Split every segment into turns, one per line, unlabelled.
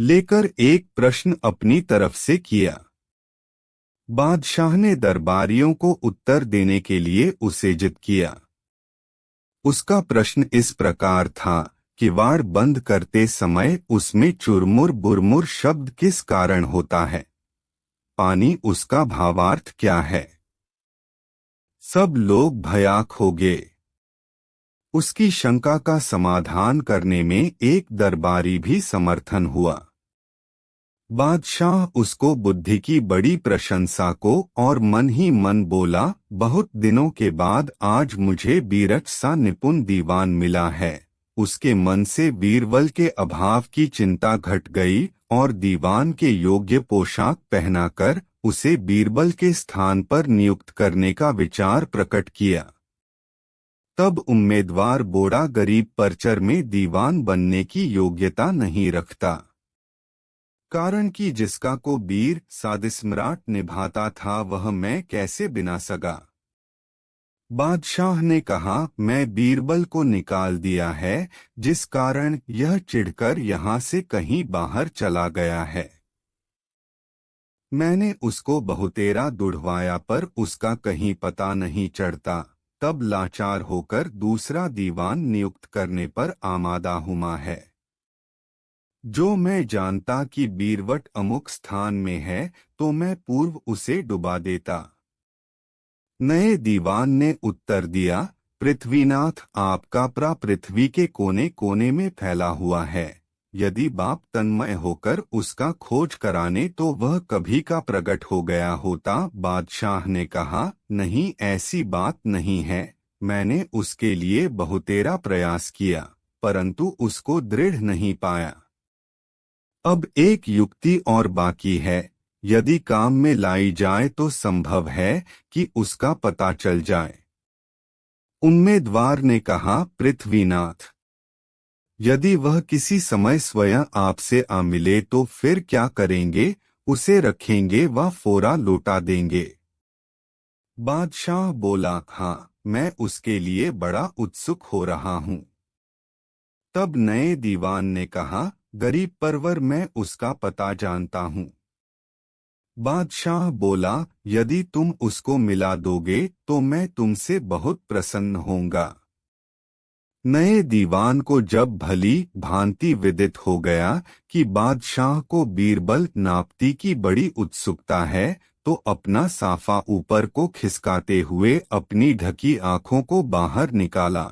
लेकर एक प्रश्न अपनी तरफ से किया। बादशाह ने दरबारियों को उत्तर देने के लिए उत्तेजित किया। उसका प्रश्न इस प्रकार था, किवाड़ बंद करते समय उसमें चुरमुर बुरमुर शब्द किस कारण होता है? पानी उसका भावार्थ क्या है? सब लोग भयाक हो गए। उसकी शंका का समाधान करने में एक दरबारी भी समर्थन हुआ। बादशाह उसको बुद्धि की बड़ी प्रशंसा को और मन ही मन बोला, बहुत दिनों के बाद आज मुझे बीरच सा निपुण दीवान मिला है। उसके मन से बीरबल के अभाव की चिंता घट गई और दीवान के योग्य पोशाक पहनाकर उसे बीरबल के स्थान पर नियुक्त करने का विचार प्रकट किया। तब उम्मीदवार बोड़ा गरीब परचर में दीवान बनने की योग्यता नहीं रखता, कारण कि जिसका को बीर सादिस्म्राट निभाता था वह मैं कैसे बिना सगा। बादशाह ने कहा, मैं बीरबल को निकाल दिया है, जिस कारण यह चिढ़कर यहाँ से कहीं बाहर चला गया है। मैंने उसको बहुतेरा दुढ़वाया पर उसका कहीं पता नहीं चढ़ता। तब लाचार होकर दूसरा दीवान नियुक्त करने पर आमादा हुआ है। जो मैं जानता कि बीरवट अमुक स्थान में है तो मैं पूर्व उसे डुबा देता। नए दीवान ने उत्तर दिया, पृथ्वीनाथ, आपका प्रा पृथ्वी के कोने कोने में फैला हुआ है। यदि बाप तन्मय होकर उसका खोज कराने तो वह कभी का प्रकट हो गया होता। बादशाह ने कहा, नहीं, ऐसी बात नहीं है। मैंने उसके लिए बहुतेरा प्रयास किया परंतु उसको दृढ़ नहीं पाया। अब एक युक्ति और बाकी है, यदि काम में लाई जाए तो संभव है कि उसका पता चल जाए। उम्मीदवार ने कहा, पृथ्वीनाथ, यदि वह किसी समय स्वयं आपसे आ मिले तो फिर क्या करेंगे? उसे रखेंगे व फोरा लौटा देंगे? बादशाह बोला, हाँ, मैं उसके लिए बड़ा उत्सुक हो रहा हूँ। तब नए दीवान ने कहा, गरीब परवर, मैं उसका पता जानता हूँ। बादशाह बोला, यदि तुम उसको मिला दोगे तो मैं तुमसे बहुत प्रसन्न होऊंगा। नए दीवान को जब भली भांति विदित हो गया कि बादशाह को बीरबल नापती की बड़ी उत्सुकता है तो अपना साफा ऊपर को खिसकाते हुए अपनी ढकी आंखों को बाहर निकाला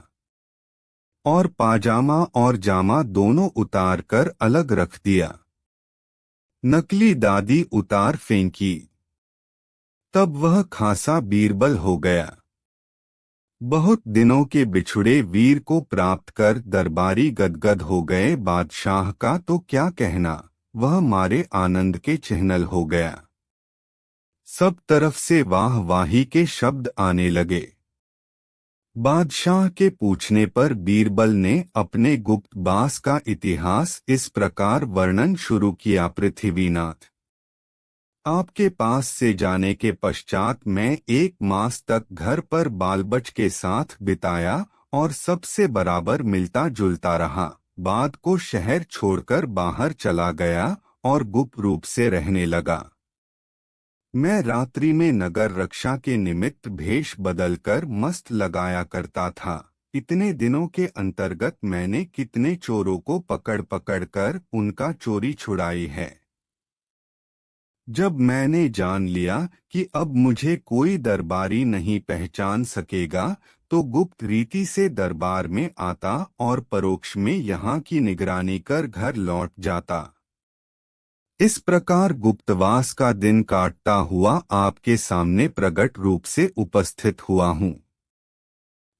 और पाजामा और जामा दोनों उतार कर अलग रख दिया। नकली दादी उतार फेंकी। तब वह खासा बीरबल हो गया। बहुत दिनों के बिछुड़े वीर को प्राप्त कर दरबारी गदगद हो गए। बादशाह का तो क्या कहना, वह मारे आनंद के चिह्नल हो गया। सब तरफ से वाह वाही के शब्द आने लगे। बादशाह के पूछने पर बीरबल ने अपने गुप्तवास का इतिहास इस प्रकार वर्णन शुरू किया। पृथ्वीनाथ, आपके पास से जाने के पश्चात मैं 1 मास तक घर पर बालबच के साथ बिताया और सबसे बराबर मिलता जुलता रहा। बाद को शहर छोड़कर बाहर चला गया और गुप्त रूप से रहने लगा। मैं रात्रि में नगर रक्षा के निमित्त भेष बदलकर मस्त लगाया करता था। इतने दिनों के अंतर्गत मैंने कितने चोरों को पकड़ पकड़ कर उनका चोरी छुड़ाई है। जब मैंने जान लिया कि अब मुझे कोई दरबारी नहीं पहचान सकेगा तो गुप्त रीति से दरबार में आता और परोक्ष में यहाँ की निगरानी कर घर लौट जाता। इस प्रकार गुप्तवास का दिन काटता हुआ आपके सामने प्रगट रूप से उपस्थित हुआ हूँ।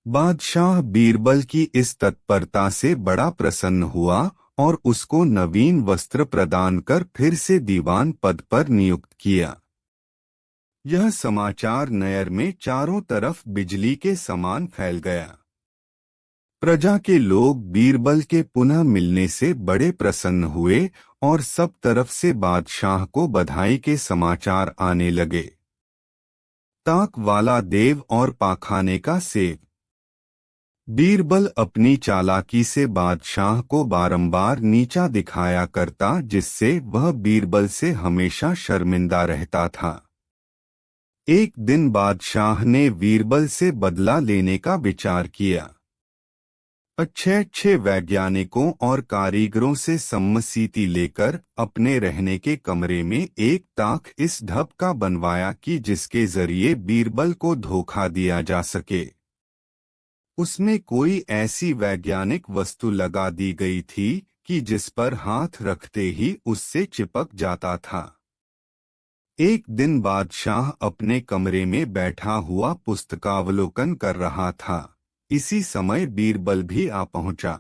बादशाह बीरबल की इस तत्परता से बड़ा प्रसन्न हुआ और उसको नवीन वस्त्र प्रदान कर फिर से दीवान पद पर नियुक्त किया। यह समाचार नयर में चारों तरफ बिजली के समान फैल गया। प्रजा के लोग बीरबल के पुनः मिलने से बड़े प्रसन्न हुए और सब तरफ से बादशाह को बधाई के समाचार आने लगे। ताक वाला देव और पाखाने का सेव। बीरबल अपनी चालाकी से बादशाह को बारंबार नीचा दिखाया करता, जिससे वह बीरबल से हमेशा शर्मिंदा रहता था। एक दिन बादशाह ने बीरबल से बदला लेने का विचार किया। अच्छे अच्छे वैज्ञानिकों और कारीगरों से सम्मति लेकर अपने रहने के कमरे में एक ताक इस ढप का बनवाया कि जिसके जरिए बीरबल को धोखा दिया जा सके। उसमें कोई ऐसी वैज्ञानिक वस्तु लगा दी गई थी कि जिस पर हाथ रखते ही उससे चिपक जाता था। एक दिन बादशाह अपने कमरे में बैठा हुआ पुस्तकावलोकन कर रहा था। इसी समय बीरबल भी आ पहुंचा।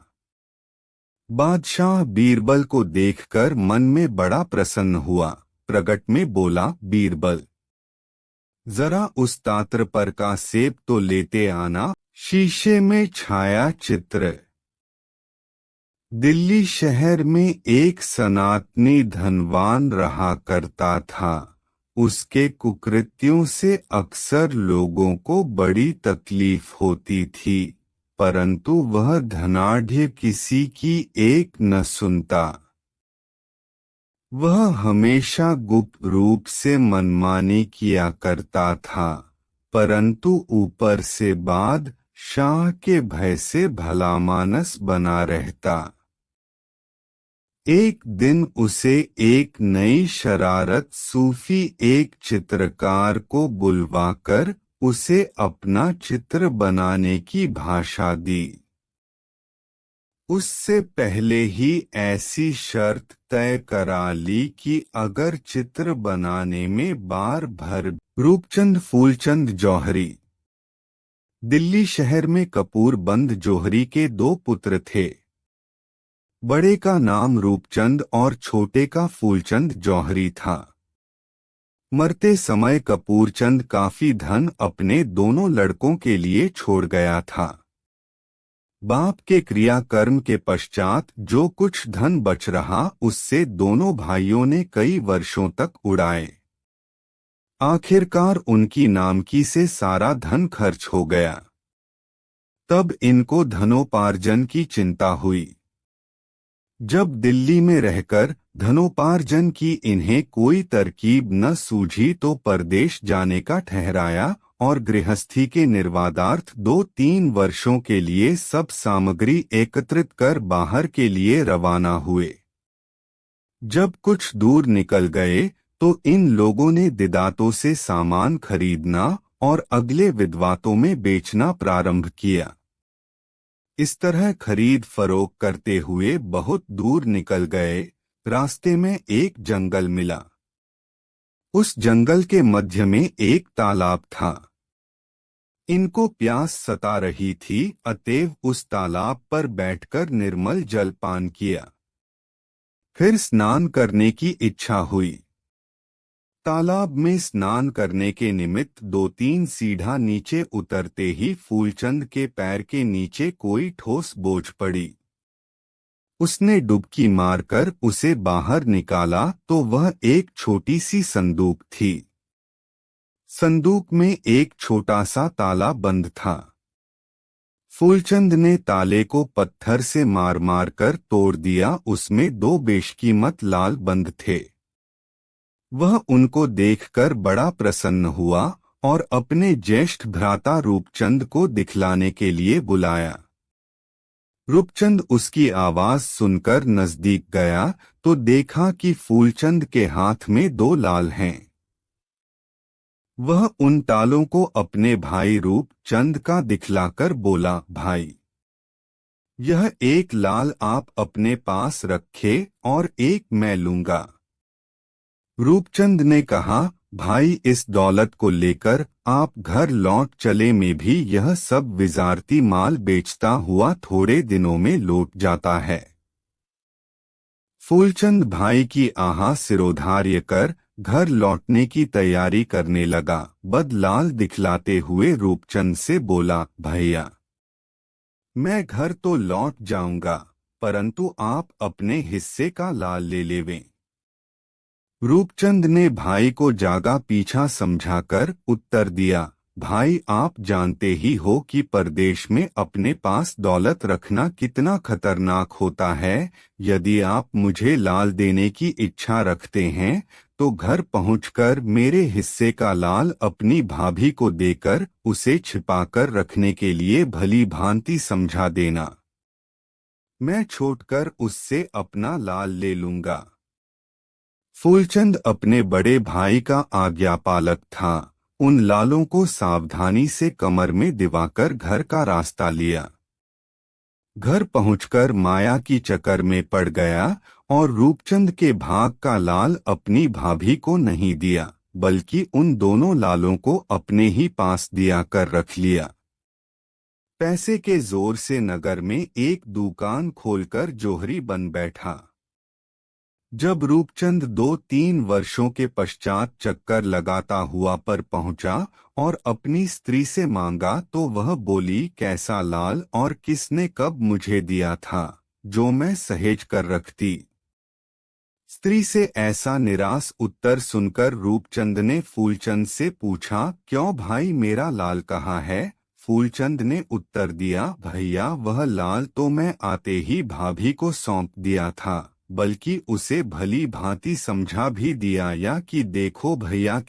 बादशाह बीरबल को देखकर मन में बड़ा प्रसन्न हुआ। प्रगट में बोला, बीरबल, जरा उस तात्र पर का सेब तो लेते आना। शीशे में छाया चित्र। दिल्ली शहर में एक सनातनी धनवान रहा करता था। उसके कुकृत्यों से अक्सर लोगों को बड़ी तकलीफ होती थी, परंतु वह धनाढ्य किसी की एक न सुनता। वह हमेशा गुप्त रूप से मनमानी किया करता था, परंतु ऊपर से बादशाह के भय से भलामानस बना रहता। एक दिन उसे एक नई शरारत सूफी एक चित्रकार को बुलवाकर उसे अपना चित्र बनाने की भाषा दी। उससे पहले ही ऐसी शर्त तय करा ली कि अगर चित्र बनाने में बार भर। रूपचंद फूलचंद जौहरी। दिल्ली शहर में कपूर बंद जौहरी के दो पुत्र थे। बड़े का नाम रूपचंद और छोटे का फूलचंद जौहरी था। मरते समय कपूरचंद काफी धन अपने दोनों लड़कों के लिए छोड़ गया था। बाप के क्रियाकर्म के पश्चात जो कुछ धन बच रहा उससे दोनों भाइयों ने कई वर्षों तक उड़ाए। आखिरकार उनकी नामकी से सारा धन खर्च हो गया। तब इनको धनोपार्जन की चिंता हुई। जब दिल्ली में रहकर धनोपार्जन की इन्हें कोई तरकीब न सूझी तो परदेश जाने का ठहराया और गृहस्थी के निर्वादार्थ 2-3 वर्षों के लिए सब सामग्री एकत्रित कर बाहर के लिए रवाना हुए। जब कुछ दूर निकल गए तो इन लोगों ने दिदातों से सामान खरीदना और अगले विद्वातों में बेचना प्रारंभ किया। इस तरह खरीद फरोख्त करते हुए बहुत दूर निकल गए। रास्ते में एक जंगल मिला। उस जंगल के मध्य में एक तालाब था। इनको प्यास सता रही थी, अतएव उस तालाब पर बैठकर निर्मल जल पान किया। फिर स्नान करने की इच्छा हुई। तालाब में स्नान करने के निमित्त 2-3 सीढ़ा नीचे उतरते ही फूलचंद के पैर के नीचे कोई ठोस बोझ पड़ी। उसने डुबकी मारकर उसे बाहर निकाला तो वह एक छोटी सी संदूक थी। संदूक में एक छोटा सा ताला बंद था। फूलचंद ने ताले को पत्थर से मार मार कर तोड़ दिया। उसमें 2 बेशकीमत लाल बंद थे। वह उनको देखकर बड़ा प्रसन्न हुआ और अपने ज्येष्ठ भ्राता रूपचंद को दिखलाने के लिए बुलाया। रूपचंद उसकी आवाज सुनकर नजदीक गया तो देखा कि फूलचंद के हाथ में 2 लाल हैं। वह उन तालों को अपने भाई रूपचंद का दिखलाकर बोला, भाई, यह एक लाल आप अपने पास रखे और एक मैं लूंगा। रूपचंद ने कहा, भाई, इस दौलत को लेकर आप घर लौट चले में भी यह सब विजारती माल बेचता हुआ थोड़े दिनों में लौट जाता है। फूलचंद भाई की आहा सिरोधार्य कर घर लौटने की तैयारी करने लगा। बदलाल दिखलाते हुए रूपचंद से बोला, भैया, मैं घर तो लौट जाऊंगा, परंतु आप अपने हिस्से का लाल ले लेवें। रूपचंद ने भाई को जागा पीछा समझाकर उत्तर दिया, भाई, आप जानते ही हो कि परदेश में अपने पास दौलत रखना कितना खतरनाक होता है। यदि आप मुझे लाल देने की इच्छा रखते हैं तो घर पहुंचकर मेरे हिस्से का लाल अपनी भाभी को देकर उसे छिपाकर रखने के लिए भली भांति समझा देना। मैं छोड़कर उससे अपना लाल ले लूंगा। फूलचंद अपने बड़े भाई का आज्ञापालक था। उन लालों को सावधानी से कमर में दिवाकर घर का रास्ता लिया। घर पहुंचकर माया की चक्कर में पड़ गया और रूपचंद के भाग का लाल अपनी भाभी को नहीं दिया, बल्कि उन दोनों लालों को अपने ही पास दिया कर रख लिया। पैसे के जोर से नगर में एक दुकान खोलकर जोहरी बन बैठा। जब रूपचंद 2-3 वर्षों के पश्चात चक्कर लगाता हुआ पर पहुंचा और अपनी स्त्री से मांगा तो वह बोली, कैसा लाल और किसने कब मुझे दिया था जो मैं सहेज कर रखती। स्त्री से ऐसा निराश उत्तर सुनकर रूपचंद ने फूलचंद से पूछा, क्यों भाई, मेरा लाल कहाँ है? फूलचंद ने उत्तर दिया, भैया, वह लाल तो मैं आते ही भाभी को सौंप दिया था, बल्कि उसे भली भांति समझा भी दिया या कि देखो भैया